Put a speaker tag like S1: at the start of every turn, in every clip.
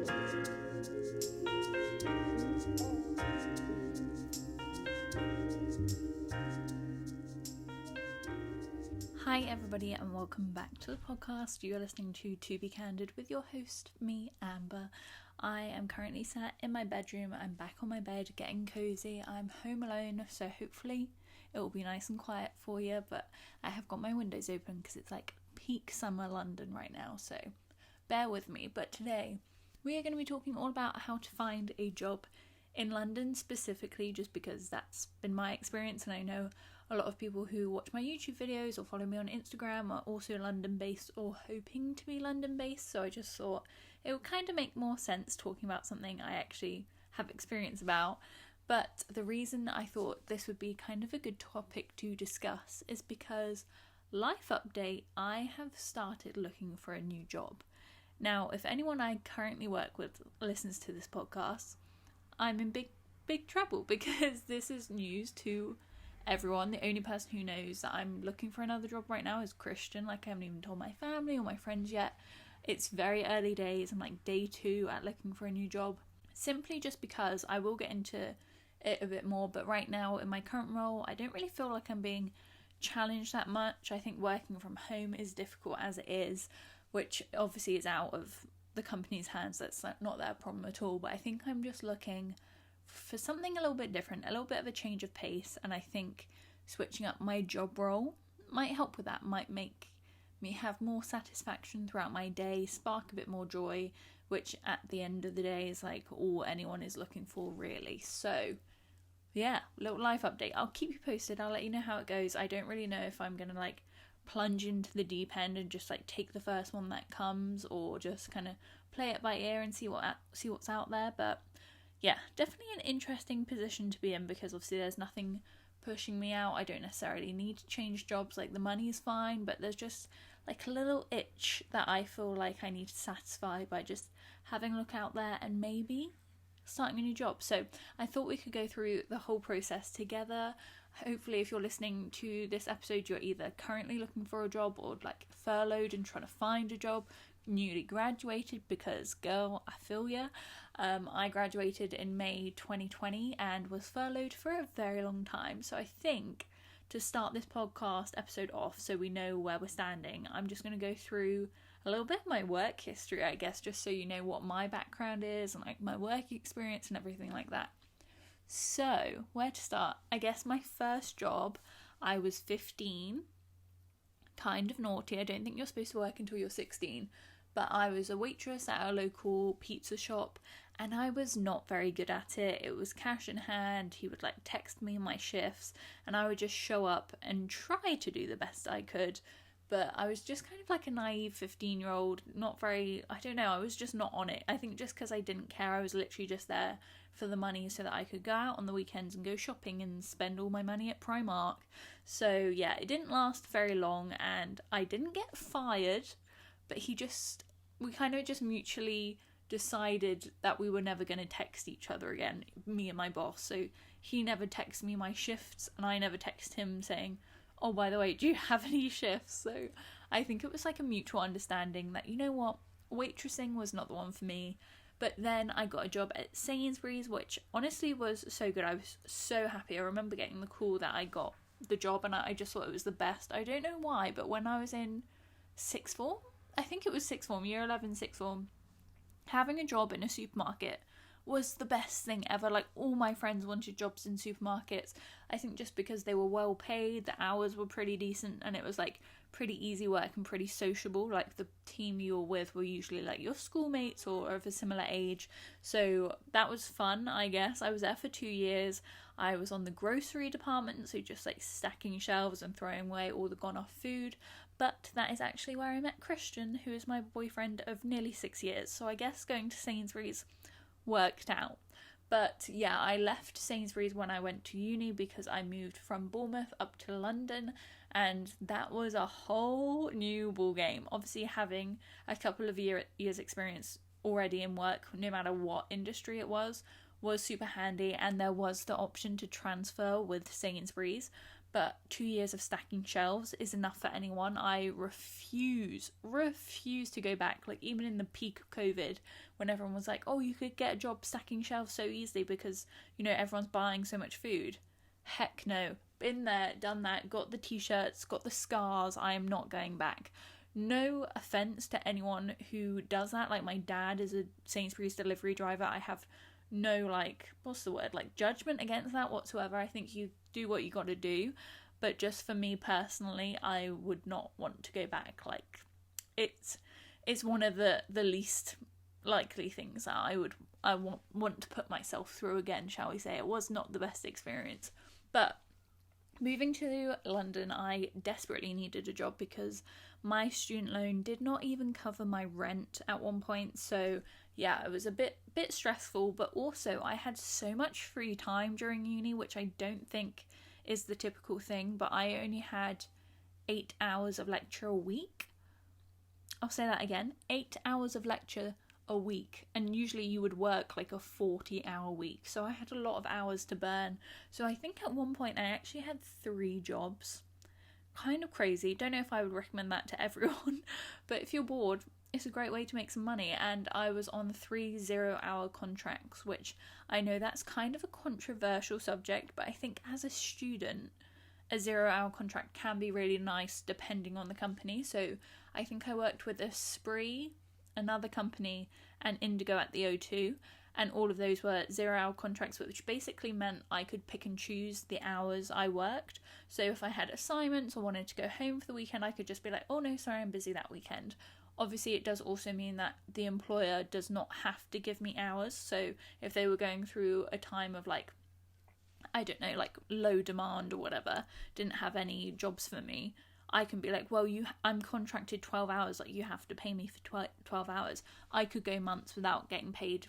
S1: Hi everybody and welcome back to the podcast. You are listening to Be Candid with your host, me, Amber. I am currently sat in my bedroom. I'm back on my bed getting cozy. I'm home alone, so hopefully it will be nice and quiet for you, but I have got my windows open because it's like peak summer London right now, so bear with me. But today we are going to be talking all about how to find a job in London specifically, just because that's been my experience, and I know a lot of people who watch my YouTube videos or follow me on Instagram are also London based or hoping to be London based, so I just thought it would kind of make more sense talking about something I actually have experience about. But the reason I thought this would be kind of a good topic to discuss is because, life update, I have started looking for a new job. Now, if anyone I currently work with listens to this podcast, I'm in big trouble because this is news to everyone. The only person who knows that I'm looking for another job right now is Christian. Like, I haven't even told my family or my friends yet. It's very early days. I'm like day 2 at looking for a new job, simply just because I will get into it a bit more, but right now in my current role I don't really feel like I'm being challenged that much. I think working from home is difficult as it is, which obviously is out of the company's hands. That's not their problem at all, but I think I'm just looking for something a little bit different, a little bit of a change of pace, and I think switching up my job role might help with that, might make me have more satisfaction throughout my day, spark a bit more joy, which at the end of the day is like all anyone is looking for really. So yeah, little life update. I'll keep you posted. I'll let you know how it goes. I don't really know if I'm gonna like plunge into the deep end and just like take the first one that comes, or just kind of play it by ear and see what's out there. But yeah, definitely an interesting position to be in, because obviously there's nothing pushing me out. I don't necessarily need to change jobs, like the money's fine, but there's just like a little itch that I feel like I need to satisfy by just having a look out there and maybe starting a new job. So I thought we could go through the whole process together. Hopefully if you're listening to this episode, you're either currently looking for a job or like furloughed and trying to find a job, newly graduated, because girl, I feel ya. I graduated in May 2020 and was furloughed for a very long time. So I think to start this podcast episode off, so we know where we're standing, I'm just going to go through a little bit of my work history, I guess, just so you know what my background is and like my work experience and everything like that. So where to start? I guess my first job, I was 15, kind of naughty. I don't think you're supposed to work until you're 16, but I was a waitress at a local pizza shop and I was not very good at it. It was cash in hand. He would like text me my shifts and I would just show up and try to do the best I could. But I was just kind of like a naive 15-year-old, not very, I don't know, I was just not on it. I think just because I didn't care, I was literally just there for the money so that I could go out on the weekends and go shopping and spend all my money at Primark. So yeah, it didn't last very long and I didn't get fired, but we kind of just mutually decided that we were never going to text each other again, me and my boss. So he never texted me my shifts and I never texted him saying, oh, by the way, do you have any shifts? So I think it was like a mutual understanding that, you know what, waitressing was not the one for me. But then I got a job at Sainsbury's, which honestly was so good. I was so happy. I remember getting the call that I got the job and I just thought it was the best. I don't know why, but when I was in sixth form, I think it was sixth form, year 11 sixth form, having a job in a supermarket was the best thing ever. Like, all my friends wanted jobs in supermarkets. I think just because they were well paid, the hours were pretty decent, and it was like pretty easy work and pretty sociable. Like, the team you were with were usually like your schoolmates or of a similar age, so that was fun, I guess. I was there for 2 years. I was on the grocery department, so just like stacking shelves and throwing away all the gone off food. But that is actually where I met Christian, who is my boyfriend of nearly 6 years, so I guess going to Sainsbury's worked out. But yeah, I left Sainsbury's when I went to uni because I moved from Bournemouth up to London, and that was a whole new ball game. Obviously, having a couple of years experience already in work, no matter what industry it was super handy, and there was the option to transfer with Sainsbury's. but 2 years of stacking shelves is enough for anyone. I refuse to go back. Like, even in the peak of COVID, when everyone was like, oh, you could get a job stacking shelves so easily because, you know, everyone's buying so much food. Heck no. Been there, done that, got the t-shirts, got the scars. I am not going back. No offense to anyone who does that. Like, my dad is a Sainsbury's delivery driver. I have no, like, judgment against that whatsoever. I think you do what you got to do, but just for me personally, I would not want to go back. Like, it's one of the least likely things that I want to put myself through again, shall we say. It was not the best experience. But moving to London, I desperately needed a job because my student loan did not even cover my rent at one point. So yeah, it was a bit stressful, but also I had so much free time during uni, which I don't think is the typical thing, but I only had 8 hours of lecture a week. I'll say that again, 8 hours of lecture a week, and usually you would work like a 40-hour week, so I had a lot of hours to burn. So I think at one point I actually had 3 jobs. Kind of crazy. Don't know if I would recommend that to everyone, but if you're bored, it's a great way to make some money. And I was on 3 0-hour contracts, which I know that's kind of a controversial subject, but I think as a student, a 0-hour contract can be really nice depending on the company. So I think I worked with Spree, another company, and Indigo at the O2, and all of those were 0-hour contracts, which basically meant I could pick and choose the hours I worked. So if I had assignments or wanted to go home for the weekend, I could just be like, oh no, sorry, I'm busy that weekend. Obviously, it does also mean that the employer does not have to give me hours. So if they were going through a time of, like, I don't know, like low demand or whatever, didn't have any jobs for me, I can be like, well, I'm contracted 12 hours, like, you have to pay me for 12 hours. I could go months without getting paid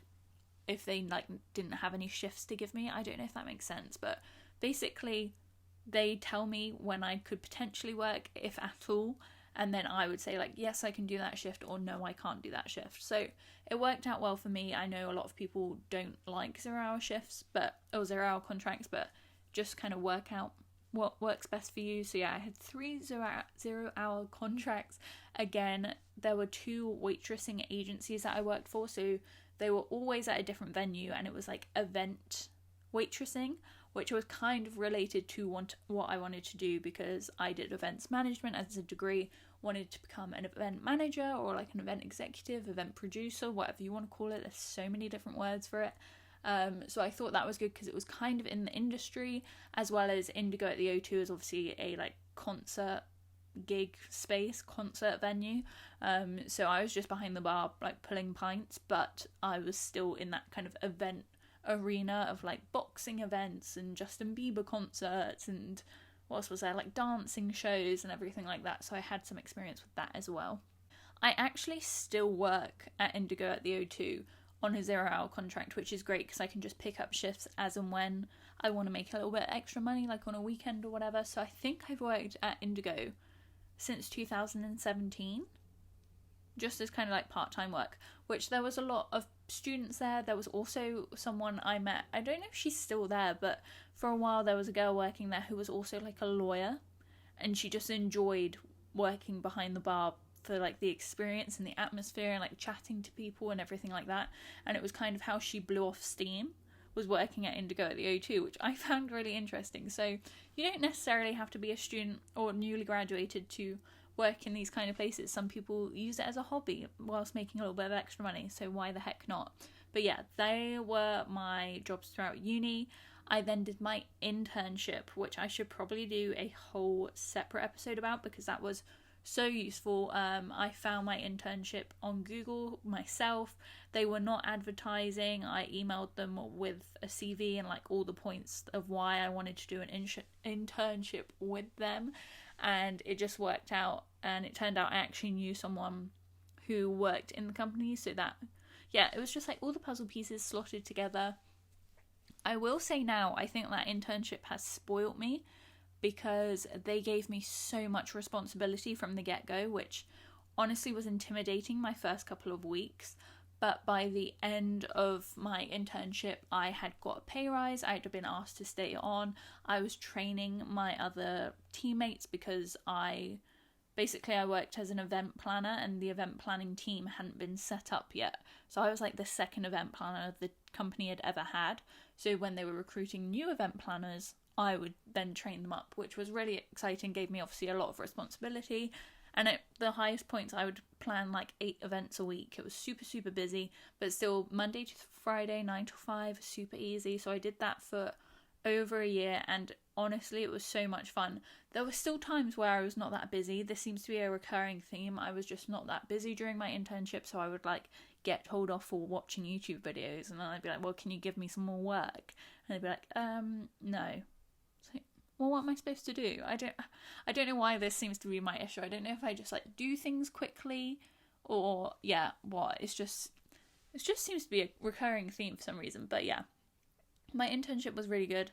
S1: if they, like, didn't have any shifts to give me. I don't know if that makes sense, but basically they tell me when I could potentially work, if at all, and then I would say, like, yes, I can do that shift, or no, I can't do that shift. So it worked out well for me. I know a lot of people don't like 0-hour shifts, or 0-hour contracts, but just kind of work out what works best for you. So yeah, I had 3 0-hour contracts. Again, there were 2 waitressing agencies that I worked for, so they were always at a different venue, and it was like event waitressing, which was kind of related to what I wanted to do, because I did events management as a degree, wanted to become an event manager or like an event executive, event producer, whatever you want to call it. There's so many different words for it. So I thought that was good because it was kind of in the industry, as well as Indigo at the O2 is obviously a like concert gig space, concert venue. So I was just behind the bar, like pulling pints, but I was still in that kind of event arena of like boxing events and Justin Bieber concerts and what else was there, like dancing shows and everything like that. So I had some experience with that as well. I actually still work at Indigo at the O2 on a 0-hour contract, which is great because I can just pick up shifts as and when I want to make a little bit extra money, like on a weekend or whatever. So I think I've worked at Indigo since 2017, just as kind of like part-time work, which there was a lot of students there. There was also someone I met, I don't know if she's still there, but for a while there was a girl working there who was also like a lawyer, and she just enjoyed working behind the bar for like the experience and the atmosphere and like chatting to people and everything like that. And it was kind of how she blew off steam, was working at Indigo at the O2, which I found really interesting. So you don't necessarily have to be a student or newly graduated to work in these kind of places. Some people use it as a hobby whilst making a little bit of extra money, so why the heck not? But yeah, they were my jobs throughout uni. I then did my internship, which I should probably do a whole separate episode about because that was so useful. I found my internship on Google myself. They were not advertising. I emailed them with a CV and like all the points of why I wanted to do an internship with them, and it just worked out. And it turned out I actually knew someone who worked in the company, so that, yeah, it was just like all the puzzle pieces slotted together. I will say now, I think that internship has spoilt me, because they gave me so much responsibility from the get-go, which honestly was intimidating my first couple of weeks. But by the end of my internship, I had got a pay rise. I had been asked to stay on. I was training my other teammates because I worked as an event planner, and the event planning team hadn't been set up yet. So I was like the second event planner the company had ever had. So when they were recruiting new event planners, I would then train them up, which was really exciting, gave me obviously a lot of responsibility. And at the highest points, I would plan like 8 events a week. It was super, super busy, but still Monday to Friday, 9 to 5, super easy. So I did that for over a year, and honestly, it was so much fun. There were still times where I was not that busy. This seems to be a recurring theme. I was just not that busy during my internship, so I would like get told off for watching YouTube videos, and then I'd be like, well, can you give me some more work? And they'd be like, no. So, well, what am I supposed to do? I don't know why this seems to be my issue. I don't know if I just like do things quickly, or what. It just seems to be a recurring theme for some reason. But yeah, my internship was really good.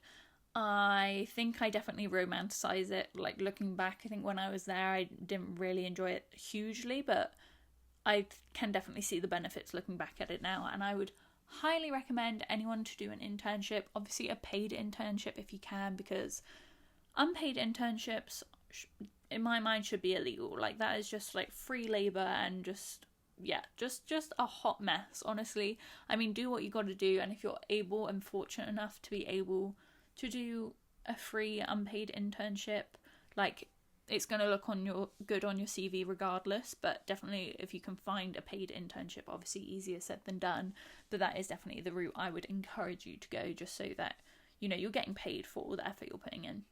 S1: I think I definitely romanticize it. Like, looking back, I think when I was there, I didn't really enjoy it hugely, but I can definitely see the benefits looking back at it now, and I would highly recommend anyone to do an internship. Obviously a paid internship if you can, because unpaid internships in my mind should be illegal. Like, that is just like free labor and just a hot mess, honestly. I mean, do what you got to do, and if you're able and fortunate enough to be able to do a free unpaid internship, like, it's going to look good on your CV regardless. But definitely if you can find a paid internship, obviously easier said than done, but that is definitely the route I would encourage you to go, just so that you're getting paid for all the effort you're putting in.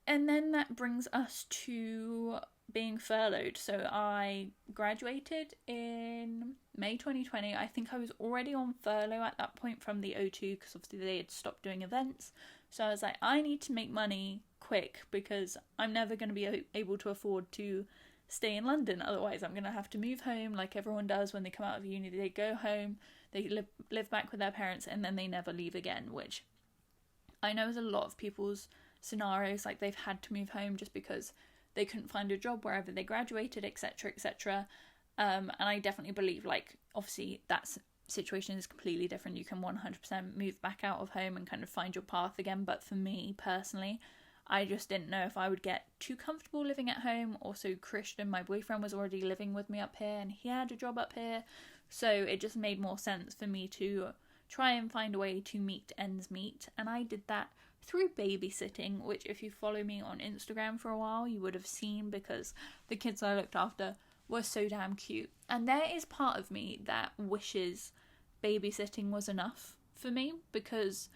S1: And then that brings us to being furloughed. So I graduated in May 2020. I think I was already on furlough at that point from the O2, because obviously they had stopped doing events. So I was like, I need to make money quick, because I'm never going to be able to afford to stay in London. Otherwise, I'm going to have to move home like everyone does when they come out of uni. They go home, they live back with their parents, and then they never leave again, which I know is a lot of people's scenarios. Like, they've had to move home just because they couldn't find a job wherever they graduated, etc, etc. And I definitely believe, like, obviously that situation is completely different. You can 100% move back out of home and kind of find your path again. But for me personally, I just didn't know if I would get too comfortable living at home. Also, Christian, my boyfriend, was already living with me up here, and he had a job up here, so it just made more sense for me to try and find a way to meet ends meet. And I did that through babysitting, which, if you follow me on Instagram for a while, you would have seen, because the kids I looked after were so damn cute. And there is part of me that wishes babysitting was enough for me, because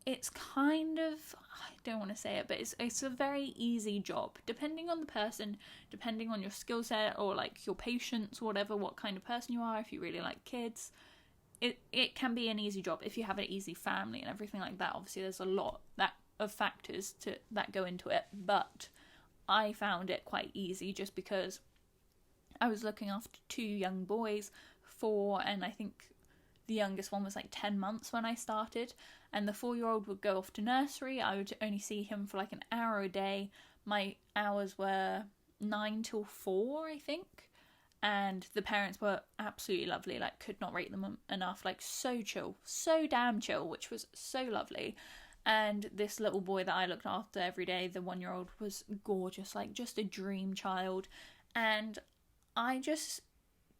S1: it's kind of, I don't want to say it, but it's a very easy job, depending on the person, depending on your skill set, or like your patience, or whatever, what kind of person you are. If you really like kids, it can be an easy job if you have an easy family and everything like that. Obviously there's a lot of factors that go into it, but I found it quite easy just because I was looking after 2 young boys, 4, and I think the youngest one was like 10 months when I started, and the 4-year-old would go off to nursery. I would only see him for like an hour a day. My hours were 9 till 4, I think. And the parents were absolutely lovely, like, could not rate them enough, like, so chill, so damn chill, which was so lovely. And this little boy that I looked after every day, the 1-year-old, was gorgeous, like, just a dream child. And I just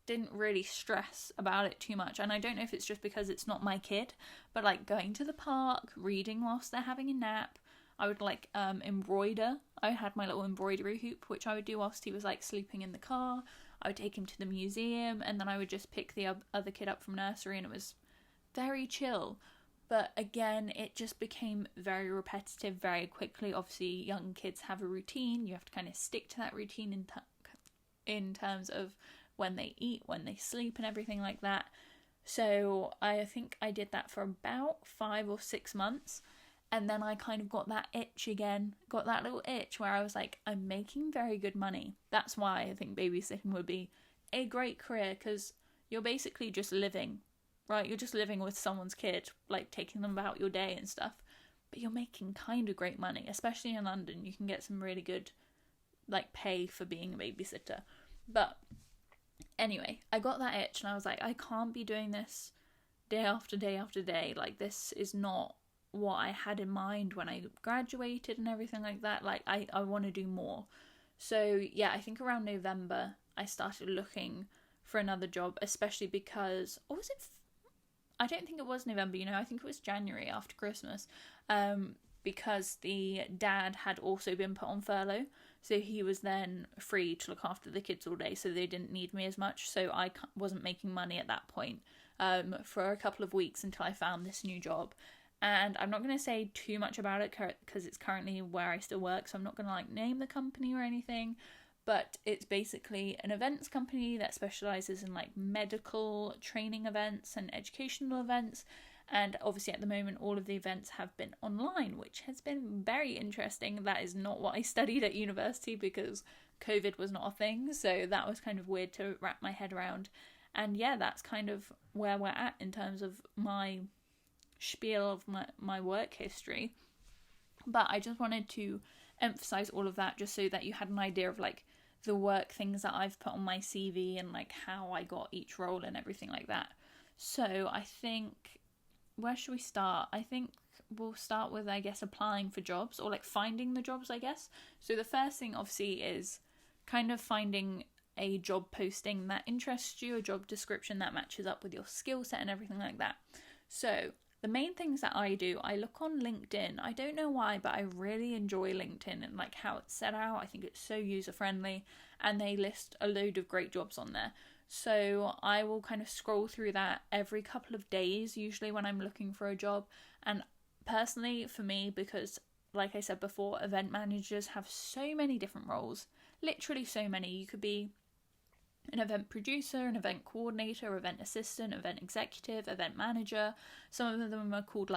S1: didn't really stress about it too much. And I don't know if it's just because it's not my kid, but like going to the park, reading whilst they're having a nap, I would like embroider. I had my little embroidery hoop, which I would do whilst he was like sleeping in the car. I would take him to the museum, and then I would just pick the other kid up from nursery, and it was very chill. But again, it just became very repetitive very quickly. Obviously, young kids have a routine. You have to kind of stick to that routine in terms of when they eat, when they sleep, and everything like that. So I think I did that for about 5 or 6 months. And then I kind of got that itch again, got that little itch where I was like, I'm making very good money. That's why I think babysitting would be a great career, because you're basically just living, right? You're just living with someone's kid, like taking them about your day and stuff. But you're making kind of great money, especially in London. You can get some really good like pay for being a babysitter. But Anyway, I got that itch and I was like, I can't be doing this day after day after day. Like, this is not what I had in mind when I graduated and everything like that. Like, I want to do more. So yeah, I think around November I started looking for another job, especially because, or was it, I don't think it was November, I think it was January after Christmas, because the dad had also been put on furlough, so he was then free to look after the kids all day, so they didn't need me as much, so I wasn't making money at that point for a couple of weeks until I found this new job. And I'm not going to say too much about it because it's currently where I still work, so I'm not going to name the company or anything, but it's basically an events company that specialises in medical training events and educational events. And obviously at the moment all of the events have been online, which has been very interesting. That is not what I studied at university because COVID was not a thing, so that was kind of weird to wrap my head around. And yeah, that's kind of where we're at in terms of my spiel of my work history. But I just wanted to emphasize all of that just so that you had an idea of the work things that I've put on my CV and how I got each role and everything like that. So I think, where should we start? I think we'll start with, I guess, applying for jobs or finding the jobs, I guess. So the first thing obviously is kind of finding a job posting that interests you, a job description that matches up with your skill set and everything like that. So the main things that I do, I look on LinkedIn. I don't know why, but I really enjoy LinkedIn and how it's set out. I think it's so user friendly and they list a load of great jobs on there. So I will kind of scroll through that every couple of days, usually when I'm looking for a job. And personally, for me, because like I said before, event managers have so many different roles, literally so many. You could be an event producer, an event coordinator, event assistant, event executive, event manager. Some of them are called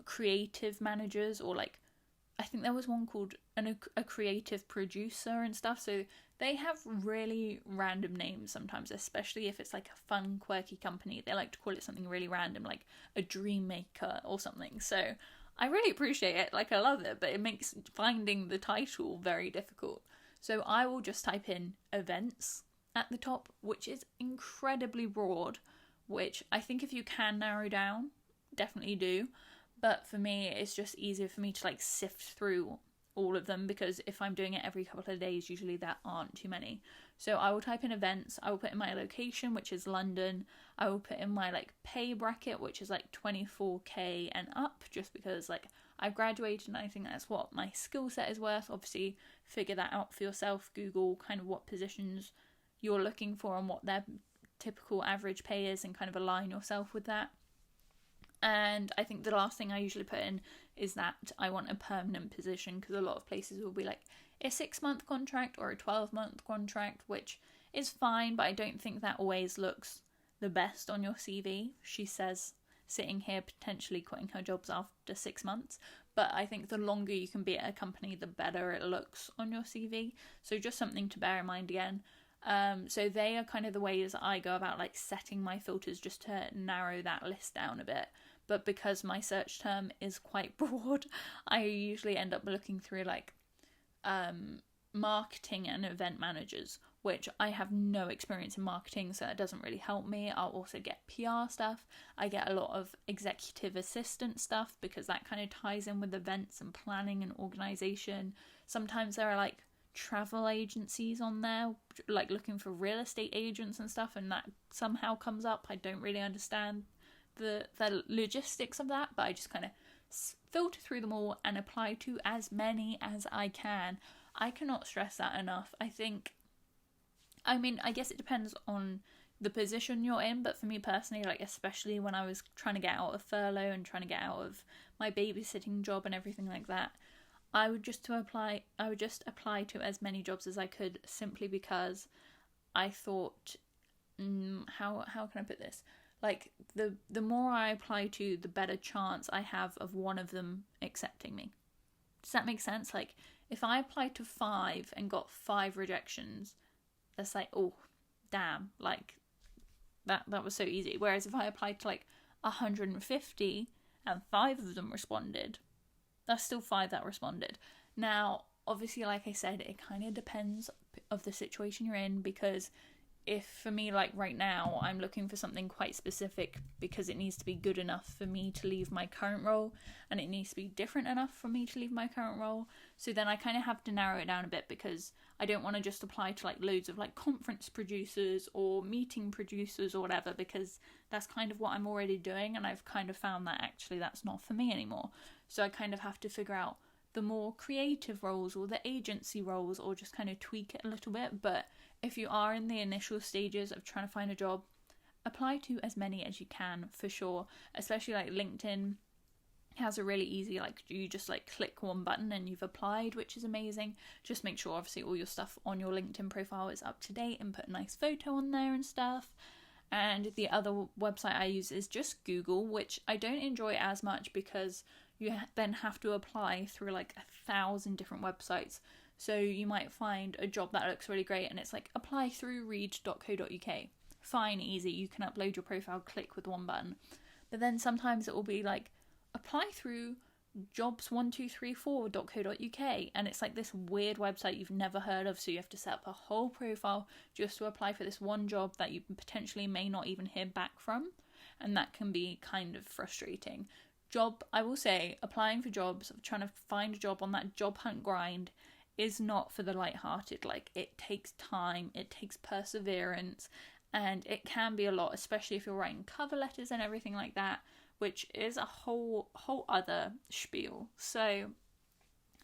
S1: creative managers, or I think there was one called a creative producer and stuff. So they have really random names sometimes, especially if it's a fun, quirky company. They like to call it something really random, like a dream maker or something. So I really appreciate it. I love it, but it makes finding the title very difficult. So I will just type in events at the top, which is incredibly broad, which I think if you can narrow down, definitely do. But for me, it's just easier for me to sift through all of them, because if I'm doing it every couple of days, usually there aren't too many. So I will type in events, I will put in my location, which is London. I will put in my pay bracket, which is 24k and up, just because I've graduated and I think that's what my skill set is worth. Obviously figure that out for yourself, Google kind of what positions you're looking for and what their typical average pay is, and kind of align yourself with that. And I think the last thing I usually put in is that I want a permanent position, because a lot of places will be a 6-month contract or a 12-month contract, which is fine, but I don't think that always looks the best on your CV. She says, sitting here potentially quitting her jobs after 6 months, but I think the longer you can be at a company, the better it looks on your CV. So just something to bear in mind again. So they are kind of the ways I go about setting my filters, just to narrow that list down a bit. But because my search term is quite broad, I usually end up looking through marketing and event managers, which I have no experience in marketing, so that doesn't really help me. I'll also get PR stuff. I get a lot of executive assistant stuff, because that kind of ties in with events and planning and organisation. Sometimes there are travel agencies on there, looking for real estate agents and stuff, and that somehow comes up. I don't really understand the logistics of that, but I just kind of filter through them all and apply to as many as I can. I cannot stress that enough. I guess it depends on the position you're in, but for me personally, especially when I was trying to get out of furlough and trying to get out of my babysitting job and everything like that, I would just apply to as many jobs as I could, simply because I thought, how can I put this? The more I apply to, the better chance I have of one of them accepting me. Does that make sense? If I applied to 5 and got 5 rejections, that's oh, damn, that was so easy. Whereas if I applied to 150 and 5 of them responded, that's still 5 that responded. Now, obviously, like I said, it kind of depends of the situation you're in, because if for me, like right now, I'm looking for something quite specific because it needs to be good enough for me to leave my current role, and it needs to be different enough for me to leave my current role. So then I kind of have to narrow it down a bit, because I don't want to just apply to like loads of like conference producers or meeting producers or whatever, because that's kind of what I'm already doing, and I've kind of found that actually that's not for me anymore. So I kind of have to figure out the more creative roles or the agency roles, or just kind of tweak it a little bit. But if you are in the initial stages of trying to find a job, apply to as many as you can, for sure. Especially like LinkedIn has a really easy, like, you just like click one button and you've applied, which is amazing. Just make sure obviously all your stuff on your LinkedIn profile is up to date, and put a nice photo on there and stuff. And the other website I use is just Google, which I don't enjoy as much, because you then have to apply through like 1,000 different websites. So you might find a job that looks really great, and it's like, apply through read.co.uk. Fine, easy, you can upload your profile, click with one button. But then sometimes it will be like, apply through jobs1234.co.uk, and it's like this weird website you've never heard of, so you have to set up a whole profile just to apply for this one job that you potentially may not even hear back from, and that can be kind of frustrating. I will say, applying for jobs, trying to find a job on that job hunt grind is not for the lighthearted. Like, it takes time, it takes perseverance, and it can be a lot, especially if you're writing cover letters and everything like that, which is a whole other spiel. So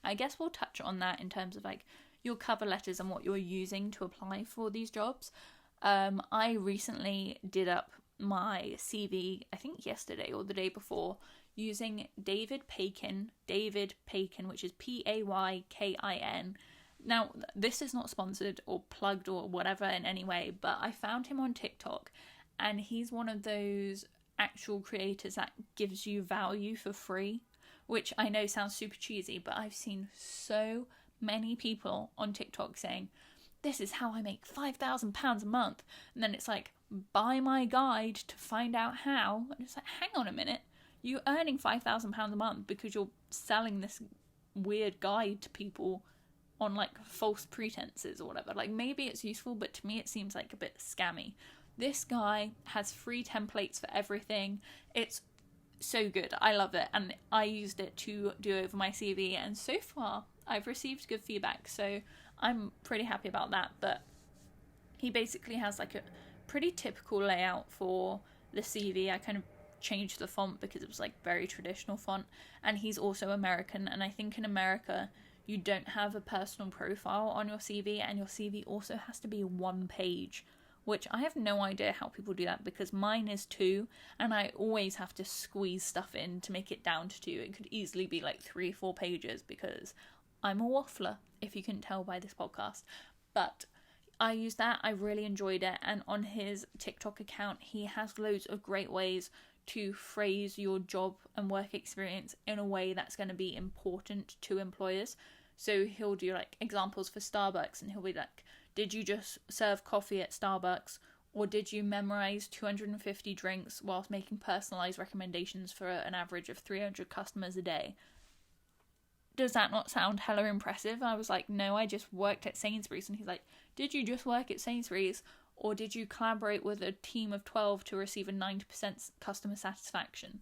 S1: I guess we'll touch on that in terms of like your cover letters and what you're using to apply for these jobs. I recently did up my CV, I think yesterday or the day before, using David Paykin, which is Paykin. Now, this is not sponsored or plugged or whatever in any way, but I found him on TikTok, and he's one of those actual creators that gives you value for free, which I know sounds super cheesy, but I've seen so many people on TikTok saying, this is how I make £5,000 a month, and then it's like, buy my guide to find out how, and it's like, hang on a minute, you're earning £5,000 a month because you're selling this weird guide to people on like false pretenses or whatever. Like, maybe it's useful, but to me it seems like a bit scammy. This guy has free templates for everything. It's so good. I love it. And I used it to do over my CV, and so far I've received good feedback. So I'm pretty happy about that. But he basically has like a pretty typical layout for the CV. I kind of changed the font because it was like very traditional font. And he's also American. And I think in America, you don't have a personal profile on your CV. And your CV also has to be one page, which I have no idea how people do that, because mine is 2, and I always have to squeeze stuff in to make it down to 2. It could easily be like 3-4 pages, because I'm a waffler, if you couldn't tell by this podcast. But I used that, I really enjoyed it, and on his TikTok account, he has loads of great ways to phrase your job and work experience in a way that's going to be important to employers. So he'll do like examples for Starbucks, and he'll be like, did you just serve coffee at Starbucks, or did you memorize 250 drinks whilst making personalized recommendations for an average of 300 customers a day? Does that not sound hella impressive? I was like, no, I just worked at Sainsbury's. And he's like, did you just work at Sainsbury's, or did you collaborate with a team of 12 to receive a 90% customer satisfaction?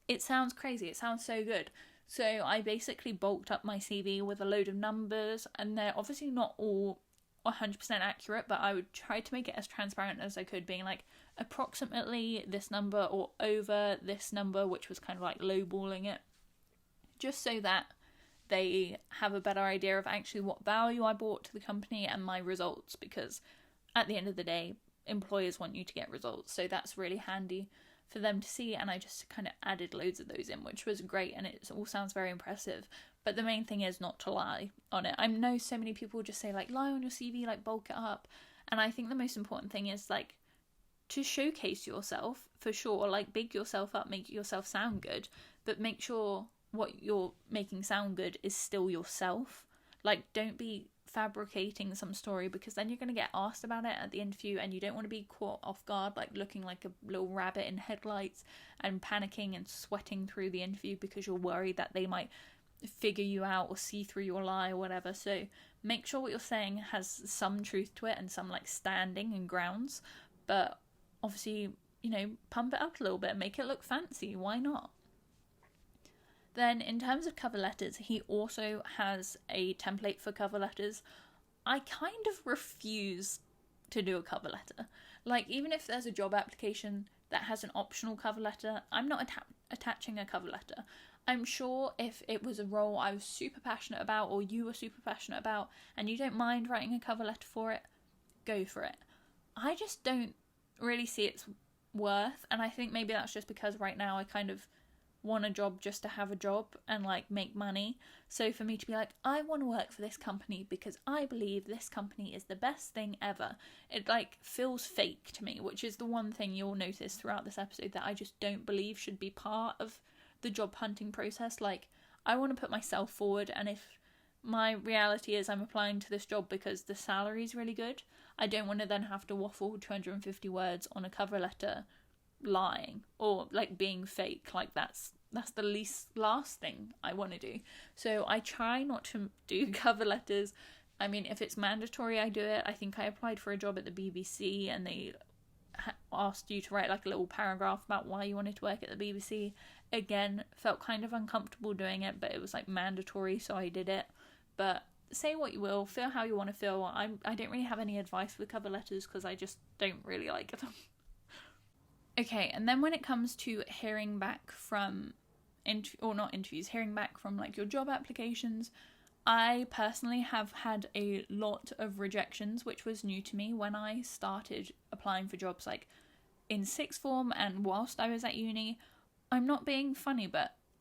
S1: It sounds crazy. It sounds so good. So I basically bulked up my CV with a load of numbers, and they're obviously not all 100% accurate, but I would try to make it as transparent as I could, being like approximately this number or over this number, which was kind of like lowballing it, just so that they have a better idea of actually what value I brought to the company and my results, because at the end of the day, employers want you to get results, so that's really handy for them to see. And I just kind of added loads of those in, which was great, and it all sounds very impressive. But the main thing is not to lie on it. I know so many people just say like, lie on your CV, like bulk it up, and I think the most important thing is like to showcase yourself, for sure, like big yourself up, make yourself sound good, but make sure what you're making sound good is still yourself. Like, don't be fabricating some story, because then you're going to get asked about it at the interview, and you don't want to be caught off guard, like looking like a little rabbit in headlights and panicking and sweating through the interview because you're worried that they might figure you out or see through your lie or whatever. So make sure what you're saying has some truth to it and some like standing and grounds, but obviously, you know, pump it up a little bit, make it look fancy. Why not? Then in terms of cover letters, he also has a template for cover letters. I kind of refuse to do a cover letter. Like, even if there's a job application that has an optional cover letter, I'm not attaching a cover letter. I'm sure if it was a role I was super passionate about, or you were super passionate about, and you don't mind writing a cover letter for it, go for it. I just don't really see its worth, and I think maybe that's just because right now I kind of want a job just to have a job and like make money. So for me to be like, I want to work for this company because I believe this company is the best thing ever, it like feels fake to me, which is the one thing you'll notice throughout this episode that I just don't believe should be part of the job hunting process. Like, I want to put myself forward, and if my reality is I'm applying to this job because the salary is really good, I don't want to then have to waffle 250 words on a cover letter lying or like being fake. Like that's the last thing I want to do. So I try not to do cover letters. I mean, if it's mandatory, I do it. I think I applied for a job at the BBC and they asked you to write like a little paragraph about why you wanted to work at the BBC. Again, felt kind of uncomfortable doing it, but it was like mandatory, so I did it. But say what you will, feel how you want to feel. I don't really have any advice with cover letters because I just don't really like them. Okay, and then when it comes to hearing back from hearing back from like your job applications, I personally have had a lot of rejections, which was new to me when I started applying for jobs like in sixth form and whilst I was at uni. I'm not being funny,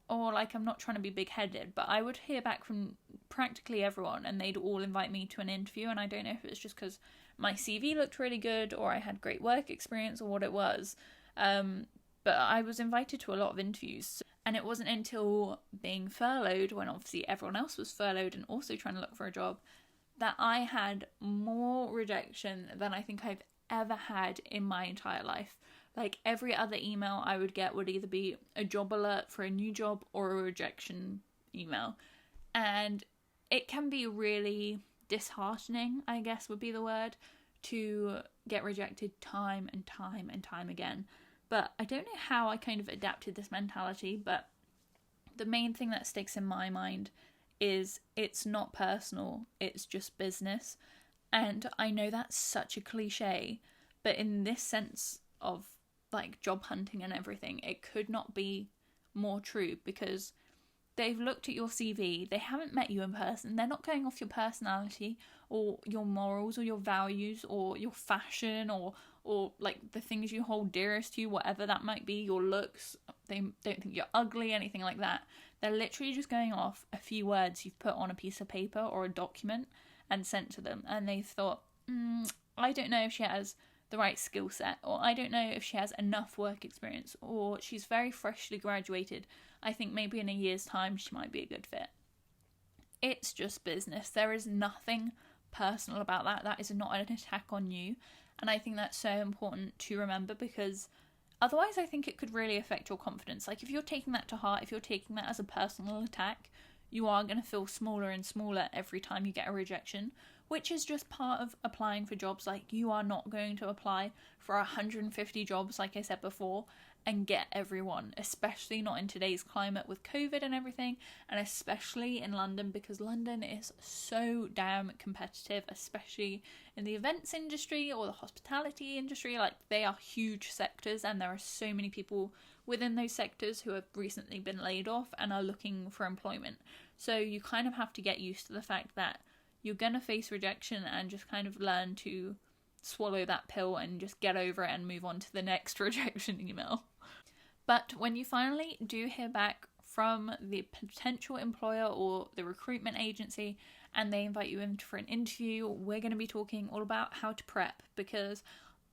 S1: or like I'm not trying to be big-headed, but I would hear back from practically everyone and they'd all invite me to an interview, and I don't know if it was just because my CV looked really good or I had great work experience or what it was. But I was invited to a lot of interviews, and it wasn't until being furloughed, when obviously everyone else was furloughed and also trying to look for a job, that I had more rejection than I think I've ever had in my entire life. Like, every other email I would get would either be a job alert for a new job or a rejection email. And it can be really disheartening, I guess would be the word, to get rejected time and time and time again. But I don't know how I kind of adapted this mentality, but the main thing that sticks in my mind is it's not personal, it's just business. And I know that's such a cliche, but in this sense of like job hunting and everything, it could not be more true, because they've looked at your CV, they haven't met you in person, they're not going off your personality or your morals or your values or your fashion or like the things you hold dearest to you, whatever that might be, your looks. They don't think you're ugly, anything like that. They're literally just going off a few words you've put on a piece of paper or a document and sent to them, and they've thought, I don't know if she has the right skill set, or I don't know if she has enough work experience, or she's very freshly graduated, I think maybe in a year's time she might be a good fit. It's just business. There is nothing personal about that. That is not an attack on you, and I think that's so important to remember, because otherwise I think it could really affect your confidence. Like, if you're taking that to heart, if you're taking that as a personal attack, you are going to feel smaller and smaller every time you get a rejection, which is just part of applying for jobs. Like, you are not going to apply for 150 jobs, like I said before, and get everyone, especially not in today's climate with COVID and everything, and especially in London, because London is so damn competitive, especially in the events industry or the hospitality industry. Like, they are huge sectors, and there are so many people within those sectors who have recently been laid off and are looking for employment. So you kind of have to get used to the fact that you're going to face rejection and just kind of learn to swallow that pill and just get over it and move on to the next rejection email. But when you finally do hear back from the potential employer or the recruitment agency and they invite you in for an interview, we're going to be talking all about how to prep, because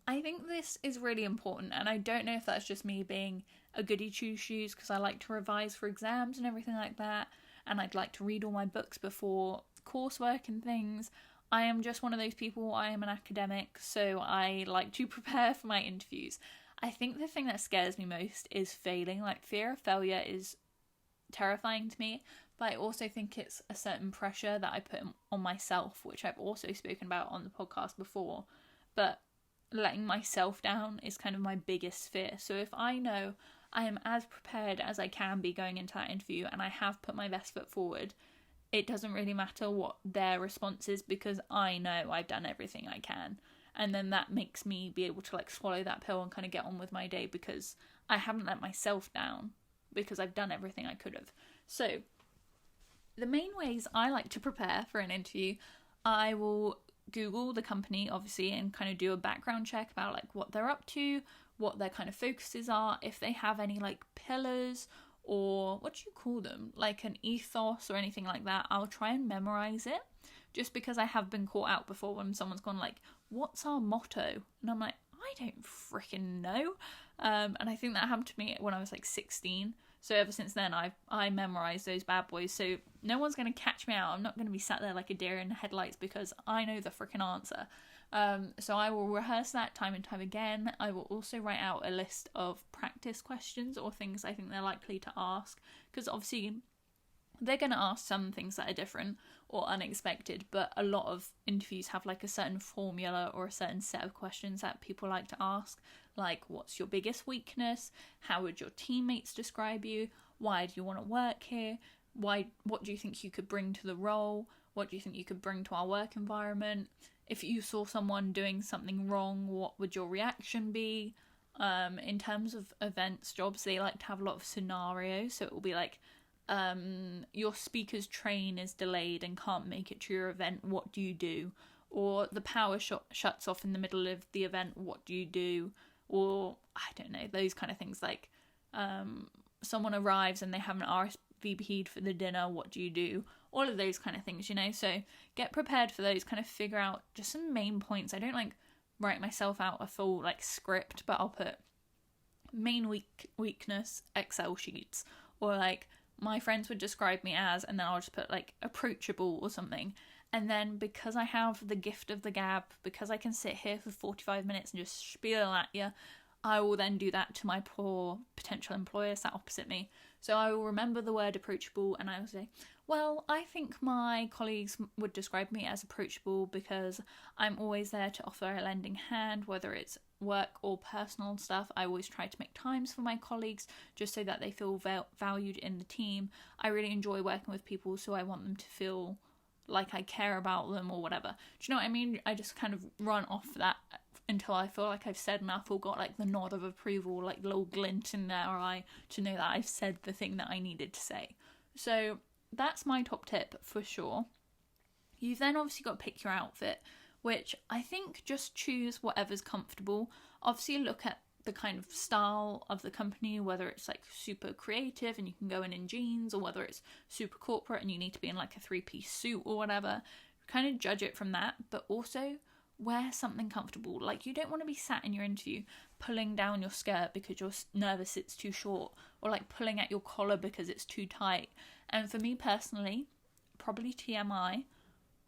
S1: I think this is really important. And I don't know if that's just me being a goody two-shoes, because I like to revise for exams and everything like that, and I'd like to read all my books before coursework and things. I am just one of those people. I am an academic, so I like to prepare for my interviews. I think the thing that scares me most is failing. Like, fear of failure is terrifying to me. but I also think it's a certain pressure that I put on myself, which I've also spoken about on the podcast before. But letting myself down is kind of my biggest fear. So if I know I am as prepared as I can be going into that interview and I have put my best foot forward, it doesn't really matter what their response is, because I know I've done everything I can. And then that makes me be able to like swallow that pill and kind of get on with my day, because I haven't let myself down, because I've done everything I could have. So the main ways I like to prepare for an interview, I will Google the company, obviously, and kind of do a background check about like what they're up to, what their kind of focuses are, if they have any like pillars, or what do you call them, like an ethos or anything like that. I'll try and memorize it, just because I have been caught out before when someone's gone like, what's our motto? And I'm like, I don't freaking know. And I think that happened to me when I was like 16. So ever since then, I memorised those bad boys. So no one's going to catch me out. I'm not going to be sat there like a deer in the headlights, because I know the freaking answer. So I will rehearse that time and time again. I will also write out a list of practice questions or things I think they're likely to ask, because obviously they're going to ask some things that are different or unexpected, but a lot of interviews have like a certain formula or a certain set of questions that people like to ask, like what's your biggest weakness, how would your teammates describe you, why do you want to work here, what do you think you could bring to the role, what do you think you could bring to our work environment, if you saw someone doing something wrong, what would your reaction be. In terms of events, jobs, they like to have a lot of scenarios, so it will be like, your speaker's train is delayed and can't make it to your event, what do you do? Or the power shuts off in the middle of the event, what do you do? Or I don't know, those kind of things, like someone arrives and they haven't RSVP'd for the dinner, what do you do? All of those kind of things, you know. So get prepared for those, kind of figure out just some main points. I don't like write myself out a full like script, but I'll put main weakness Excel sheets, or like my friends would describe me as, and then I'll just put like approachable or something. And then because I have the gift of the gab, because I can sit here for 45 minutes and just spiel at you, I will then do that to my poor potential employer sat opposite me. So I will remember the word approachable, and I will say, well, I think my colleagues would describe me as approachable because I'm always there to offer a lending hand, whether it's work or personal stuff. I always try to make times for my colleagues just so that they feel valued in the team. I really enjoy working with people, so I want them to feel like I care about them or whatever. Do you know what I mean? I just kind of run off that until I feel like I've said enough or got like the nod of approval, like the little glint in their eye to know that I've said the thing that I needed to say. So that's my top tip for sure. You've then obviously got to pick your outfit, which I think just choose whatever's comfortable. Obviously look at the kind of style of the company, whether it's like super creative and you can go in jeans, or whether it's super corporate and you need to be in like a 3-piece suit or whatever. Kind of judge it from that, but also wear something comfortable. Like, you don't want to be sat in your interview pulling down your skirt because you're nervous it's too short, or like pulling at your collar because it's too tight. And for me personally, probably TMI,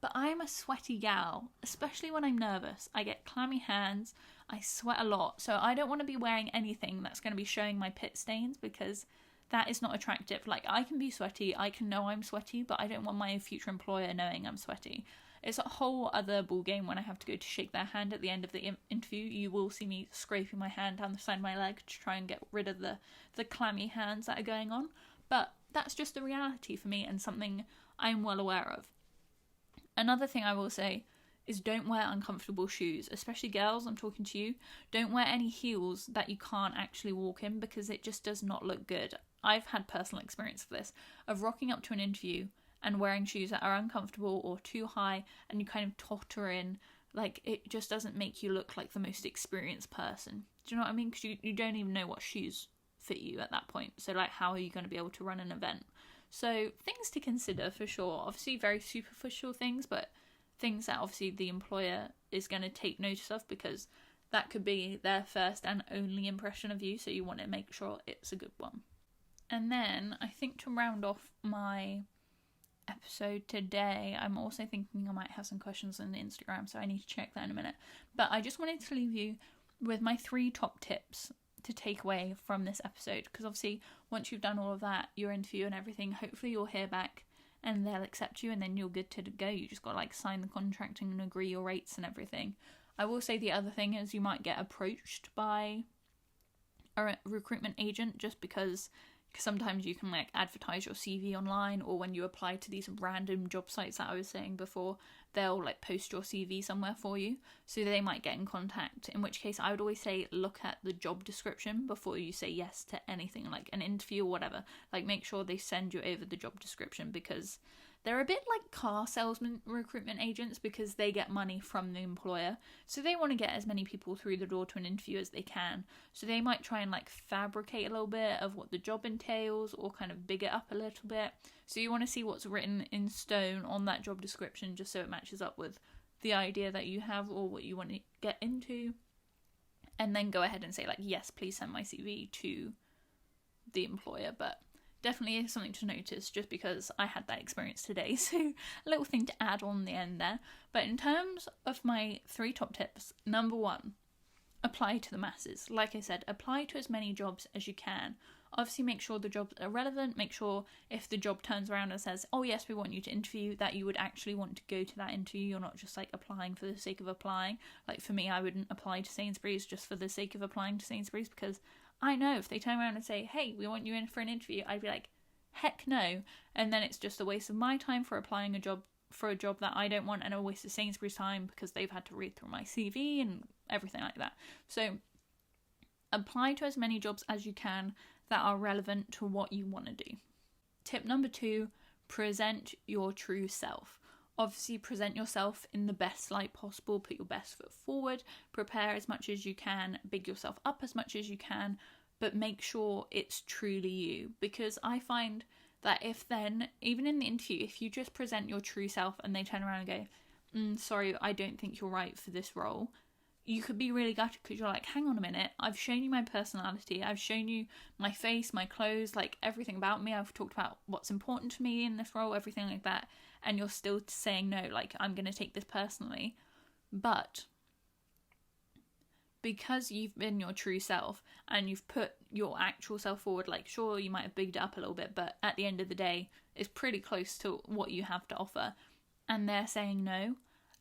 S1: but I'm a sweaty gal, especially when I'm nervous. I get clammy hands, I sweat a lot, so I don't want to be wearing anything that's going to be showing my pit stains, because that is not attractive. Like, I can be sweaty, I can know I'm sweaty, but I don't want my future employer knowing I'm sweaty. It's a whole other ball game when I have to go to shake their hand at the end of the interview. You will see me scraping my hand down the side of my leg to try and get rid of the clammy hands that are going on. But that's just the reality for me, and something I'm well aware of. Another thing I will say is don't wear uncomfortable shoes, especially girls, I'm talking to you. Don't wear any heels that you can't actually walk in, because it just does not look good. I've had personal experience of this, of rocking up to an interview and wearing shoes that are uncomfortable or too high, and you kind of totter in. Like, it just doesn't make you look like the most experienced person. Do you know what I mean? Because you don't even know what shoes fit you at that point. So, like, how are you going to be able to run an event? So, things to consider for sure. Obviously, very superficial things, but things that obviously the employer is going to take notice of, because that could be their first and only impression of you. So, you want to make sure it's a good one. And then, I think to round off my episode today, I'm also thinking I might have some questions on the Instagram, so I need to check that in a minute. But I just wanted to leave you with my 3 top tips to take away from this episode, because obviously once you've done all of that, your interview and everything, hopefully you'll hear back and they'll accept you, and then you're good to go. You just got to like sign the contract and agree your rates and everything. I will say the other thing is you might get approached by a recruitment agent, just because sometimes you can like advertise your CV online, or when you apply to these random job sites that I was saying before, they'll like post your CV somewhere for you, so they might get in contact, in which case I would always say look at the job description before you say yes to anything like an interview or whatever. Like make sure they send you over the job description, because they're a bit like car salesman recruitment agents, because they get money from the employer, so they want to get as many people through the door to an interview as they can. So they might try and like fabricate a little bit of what the job entails, or kind of big it up a little bit. So you want to see what's written in stone on that job description, just so it matches up with the idea that you have or what you want to get into. And then go ahead and say like, yes, please send my CV to the employer. But definitely is something to notice, just because I had that experience today. So a little thing to add on the end there. But in terms of my 3 top tips, number 1, apply to the masses. Like I said, apply to as many jobs as you can. Obviously make sure the jobs are relevant. Make sure if the job turns around and says, oh yes, we want you to interview, that you would actually want to go to that interview. You're not just like applying for the sake of applying. Like for me, I wouldn't apply to Sainsbury's just for the sake of applying to Sainsbury's, because I know if they turn around and say, hey, we want you in for an interview, I'd be like, heck no. And then it's just a waste of my time for applying for a job that I don't want, and a waste of Sainsbury's time because they've had to read through my CV and everything like that. So apply to as many jobs as you can that are relevant to what you want to do. Tip number 2, present your true self. Obviously present yourself in the best light possible, put your best foot forward, prepare as much as you can, big yourself up as much as you can, but make sure it's truly you. Because I find that if then, even in the interview, if you just present your true self and they turn around and go, sorry, I don't think you're right for this role, you could be really gutted, because you're like, hang on a minute, I've shown you my personality, I've shown you my face, my clothes, like everything about me, I've talked about what's important to me in this role, everything like that, and you're still saying no, like I'm going to take this personally. But because you've been your true self and you've put your actual self forward, like sure, you might have bigged it up a little bit, but at the end of the day, it's pretty close to what you have to offer, and they're saying no,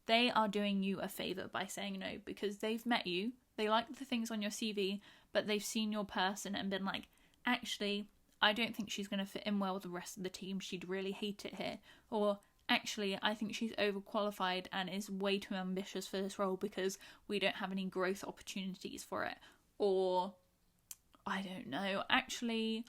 S1: they are doing you a favour by saying no, because they've met you, they like the things on your CV, but they've seen your person and been like, actually, I don't think she's going to fit in well with the rest of the team, she'd really hate it here. Or actually, I think she's overqualified and is way too ambitious for this role because we don't have any growth opportunities for it. Or, I don't know, actually,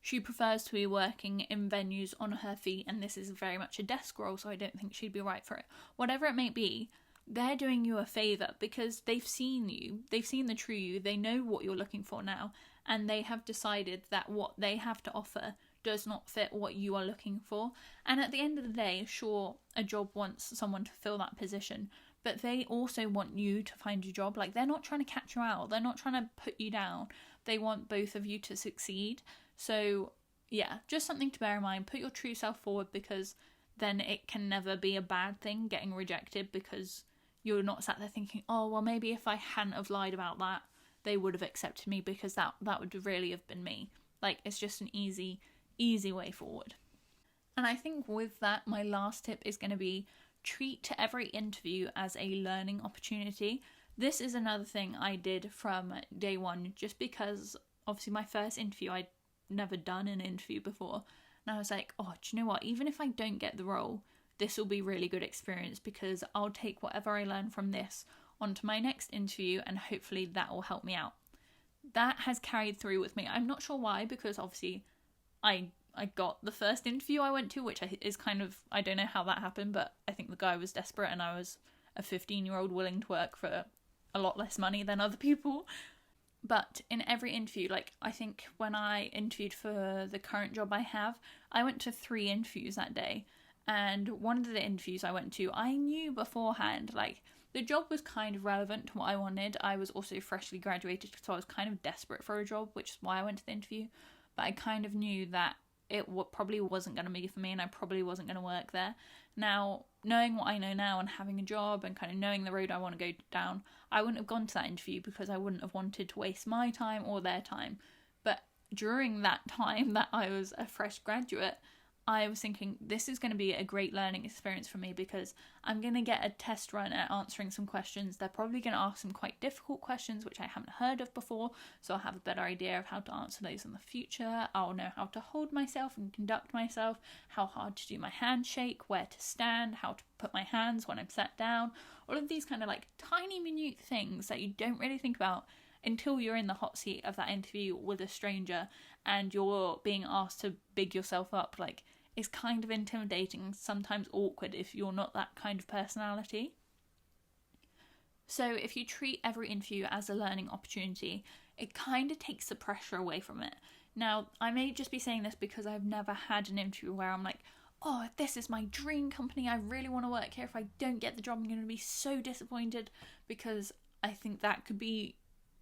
S1: she prefers to be working in venues on her feet, and this is very much a desk role, so I don't think she'd be right for it. Whatever it may be, they're doing you a favour, because they've seen you, they've seen the true you, they know what you're looking for now, and they have decided that what they have to offer does not fit what you are looking for. And at the end of the day, sure, a job wants someone to fill that position, but they also want you to find a job. Like, they're not trying to catch you out, they're not trying to put you down, they want both of you to succeed. So yeah, just something to bear in mind. Put your true self forward, because then it can never be a bad thing getting rejected, because you're not sat there thinking, oh well, maybe if I hadn't have lied about that, they would have accepted me, because that would really have been me. Like, it's just an easy way forward. And I think with that, my last tip is going to be treat every interview as a learning opportunity. This is another thing I did from day one, just because obviously my first interview, I'd never done an interview before, and I was like, oh, do you know what, even if I don't get the role, this will be really good experience, because I'll take whatever I learn from this onto my next interview, and hopefully that will help me out. That has carried through with me. I'm not sure why, because obviously I got the first interview I went to, which is kind of, I don't know how that happened, but I think the guy was desperate, and I was a 15-year-old willing to work for a lot less money than other people. But in every interview, like I think when I interviewed for the current job I have, I went to 3 interviews that day. And one of the interviews I went to, I knew beforehand, like the job was kind of relevant to what I wanted. I was also freshly graduated, so I was kind of desperate for a job, which is why I went to the interview. But I kind of knew that probably wasn't going to be for me, and I probably wasn't going to work there. Now, knowing what I know now and having a job and kind of knowing the road I want to go down, I wouldn't have gone to that interview because I wouldn't have wanted to waste my time or their time. But during that time that I was a fresh graduate, I was thinking, this is going to be a great learning experience for me because I'm going to get a test run at answering some questions. They're probably going to ask some quite difficult questions which I haven't heard of before, so I'll have a better idea of how to answer those in the future. I'll know how to hold myself and conduct myself, how hard to do my handshake, where to stand, how to put my hands when I'm sat down. All of these kind of like tiny minute things that you don't really think about until you're in the hot seat of that interview with a stranger and you're being asked to big yourself up. Like, it's kind of intimidating, sometimes awkward if you're not that kind of personality. So if you treat every interview as a learning opportunity, it kind of takes the pressure away from it. Now, I may just be saying this because I've never had an interview where I'm like, oh, this is my dream company, I really want to work here. If I don't get the job, I'm going to be so disappointed, because I think that could be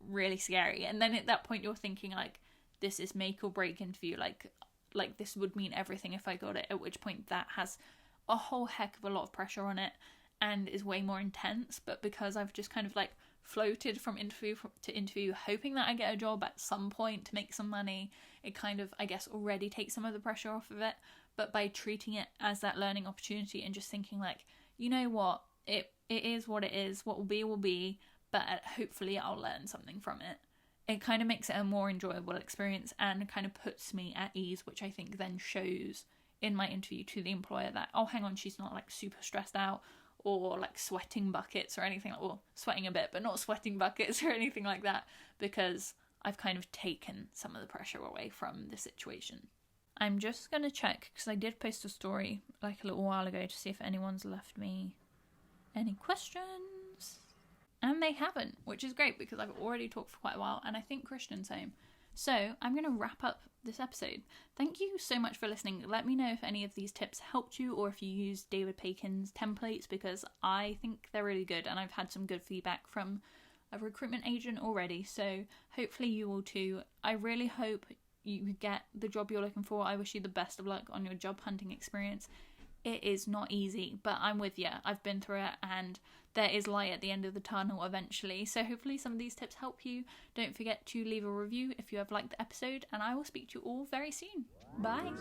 S1: really scary. And then at that point you're thinking like, this is make or break interview, like this would mean everything if I got it, at which point that has a whole heck of a lot of pressure on it and is way more intense. But because I've just kind of like floated from interview to interview, hoping that I get a job at some point to make some money, it kind of, I guess, already takes some of the pressure off of it. But by treating it as that learning opportunity and just thinking like, you know what, it is what it is, what will be, but hopefully I'll learn something from it. It kind of makes it a more enjoyable experience and kind of puts me at ease, which I think then shows in my interview to the employer that, oh, hang on, she's not like super stressed out or like sweating buckets or anything, well, sweating a bit, but not sweating buckets or anything like that, because I've kind of taken some of the pressure away from the situation. I'm just going to check, because I did post a story like a little while ago to see if anyone's left me any questions. And they haven't, which is great because I've already talked for quite a while, and I think Christian's home. So I'm going to wrap up this episode. Thank you so much for listening. Let me know if any of these tips helped you, or if you use David Pakin's templates, because I think they're really good and I've had some good feedback from a recruitment agent already. So hopefully you will too. I really hope you get the job you're looking for. I wish you the best of luck on your job hunting experience. It is not easy, but I'm with you. I've been through it, and there is light at the end of the tunnel eventually. So hopefully some of these tips help you. Don't forget to leave a review if you have liked the episode, and I will speak to you all very soon. Bye.